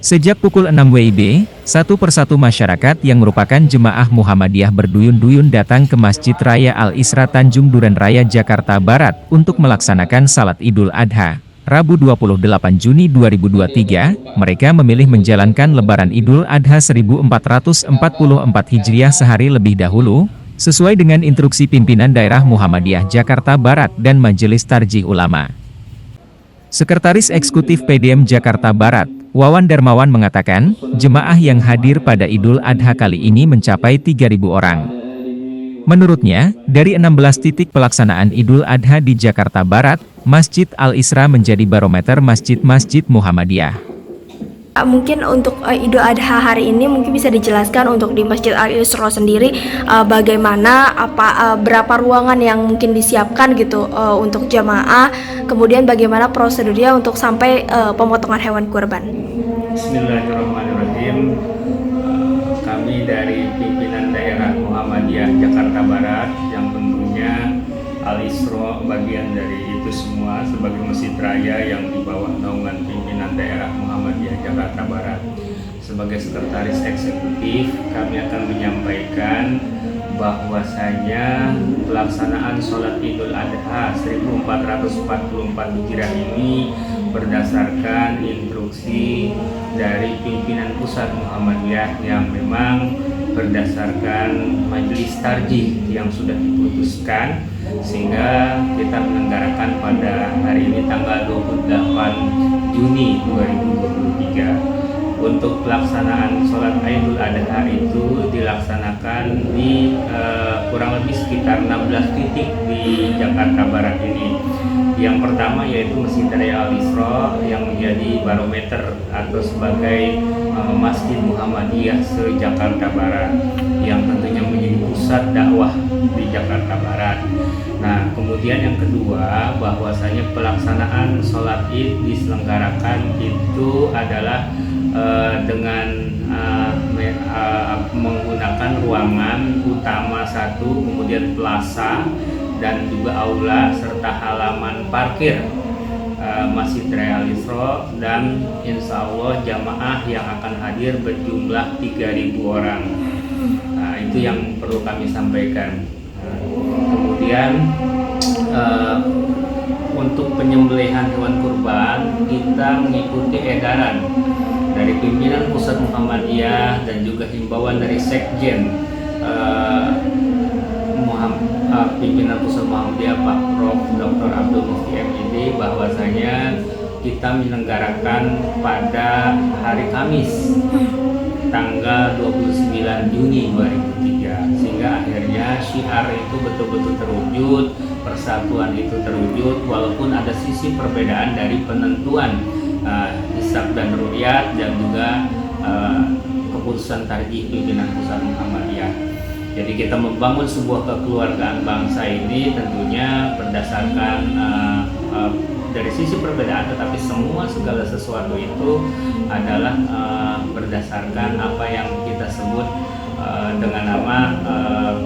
Sejak pukul 6 WIB, satu persatu masyarakat yang merupakan jemaah Muhammadiyah berduyun-duyun datang ke Masjid Raya Al-Isra Tanjung Duren Raya, Jakarta Barat untuk melaksanakan Salat Idul Adha. Rabu 28 Juni 2023, mereka memilih menjalankan Lebaran Idul Adha 1444 Hijriah sehari lebih dahulu, sesuai dengan instruksi pimpinan daerah Muhammadiyah Jakarta Barat dan Majelis Tarjih Ulama. Sekretaris Eksekutif PDM Jakarta Barat, Wawan Darmawan mengatakan, jemaah yang hadir pada Idul Adha kali ini mencapai 3.000 orang. Menurutnya, dari 16 titik pelaksanaan Idul Adha di Jakarta Barat, Masjid Al-Isra menjadi barometer masjid-masjid Muhammadiyah. Mungkin untuk Idul Adha hari ini mungkin bisa dijelaskan untuk di Masjid Al-Isra sendiri bagaimana berapa ruangan yang mungkin disiapkan gitu untuk jamaah, kemudian bagaimana prosedurnya untuk sampai pemotongan hewan kurban. Bismillahirrahmanirrahim. Kami dari pimpinan daerah Muhammadiyah Jakarta Barat yang tentunya Al-Isra bagian dari itu semua sebagai masjid raya yang di bawah naungan pimpinan daerah Muhammadiyah Jakarta Barat. Sebagai sekretaris eksekutif, kami akan menyampaikan bahwasanya pelaksanaan sholat Idul Adha 1444 Hijriah ini berdasarkan instruksi dari pimpinan pusat Muhammadiyah yang memang berdasarkan majelis tarjih yang sudah diputuskan, sehingga kita menyelenggarakan pada hari ini tanggal 28 Juni 2023. Untuk pelaksanaan sholat Idul Adha itu dilaksanakan di kurang lebih sekitar 16 titik di Jakarta Barat ini. Yang pertama yaitu Masjid Raya Al-Isra yang menjadi barometer atau sebagai Masjid Muhammadiyah se-Jakarta Barat yang tentunya menjadi pusat dakwah di Jakarta Barat. Nah, kemudian yang kedua, bahwasanya pelaksanaan sholat Id diselenggarakan itu adalah dengan menggunakan ruangan utama satu, kemudian plaza dan juga aula serta halaman parkir Masjid Raya Al-Isra, dan insya Allah jamaah yang akan hadir berjumlah 3.000 orang. Nah, itu yang perlu kami sampaikan. Kemudian untuk penyembelihan hewan kurban kita mengikuti edaran dari pimpinan pusat Muhammadiyah dan juga himbauan dari Sekjen pimpinan pusat Muhammadiyah Pak Prof. Dr. Abdul Mufti MID, bahwasanya kita menyelenggarakan pada hari Kamis tanggal 29 Juni 2003, sehingga akhirnya syiar itu betul-betul terwujud, persatuan itu terwujud, walaupun ada sisi perbedaan dari penentuan hisab dan ru'yat dan juga keputusan tarjih pimpinan pusat Muhammadiyah. Jadi kita membangun sebuah kekeluargaan bangsa ini tentunya berdasarkan dari sisi perbedaan, tetapi segala sesuatu itu adalah berdasarkan apa yang kita sebut dengan nama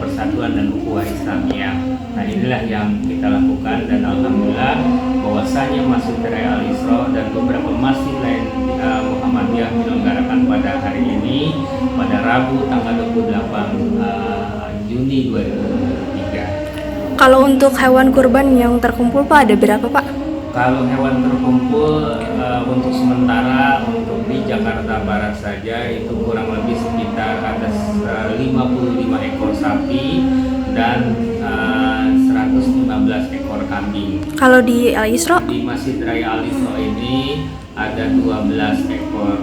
persatuan dan ukhuwah Islamiyah. Nah, inilah yang kita lakukan, dan alhamdulillah bahwasanya Masjid Raya Al-Isra dan beberapa masjid lain Muhammadiyah menyelenggarakan pada hari ini pada Rabu tanggal 28 Juni 2023. Kalau untuk hewan kurban yang terkumpul Pak, ada berapa Pak? Kalau hewan terkumpul untuk sementara untuk di Jakarta Barat saja itu kurang lebih sekitar ada 55 ekor sapi dan 115 ekor kambing. Kalau di Al-Isra? Di Masjid Raya Al-Isra ini ada 12 ekor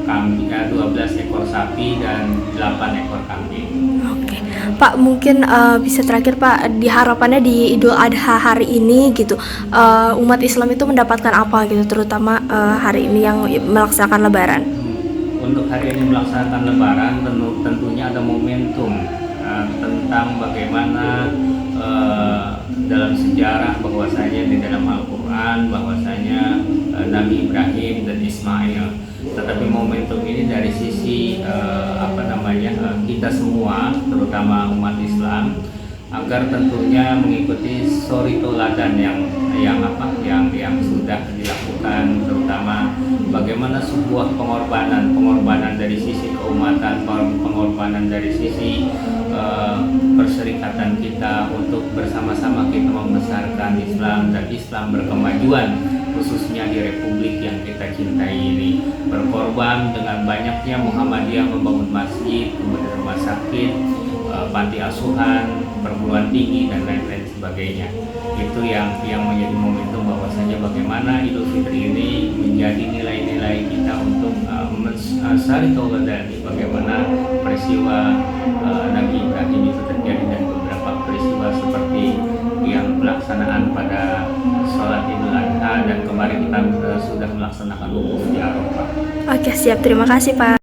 kambing, 12 ekor sapi dan 8 ekor kambing. Oke, Pak, mungkin bisa terakhir Pak, diharapannya di Idul Adha hari ini gitu, umat Islam itu mendapatkan apa gitu, terutama hari ini yang melaksanakan Lebaran. Untuk hari ini melaksanakan Lebaran tentunya ada momentum tentang bagaimana dalam sejarah bahwasanya di dalam Al-Quran bahwasanya Nabi Ibrahim dan Ismail. Tetapi momentum ini dari sisi kita semua, terutama umat Islam, agar tentunya mengikuti suri teladan yang yang sudah dilakukan, terutama bagaimana sebuah pengorbanan dari sisi keumatan, pengorbanan dari sisi perserikatan kita untuk bersama-sama kita membesarkan Islam dan Islam berkemajuan, khususnya di Republik yang kita cintai ini. Berkorban dengan banyaknya Muhammadiyah membangun masjid, kemudian rumah sakit, panti asuhan, perguruan tinggi dan lain-lain sebagainya. Itu yang menjadi momentum bahwasanya bagaimana Idul Fitri ini menjadi nilai-nilai kita untuk saling tauladani bagaimana peristiwa Nabi Ibrahim itu terjadi dan beberapa peristiwa seperti yang pelaksanaan pada sholat Idul Adha, dan kemarin kita sudah melaksanakan wukuf di Arafah. Oke, siap. Terima kasih, Pak.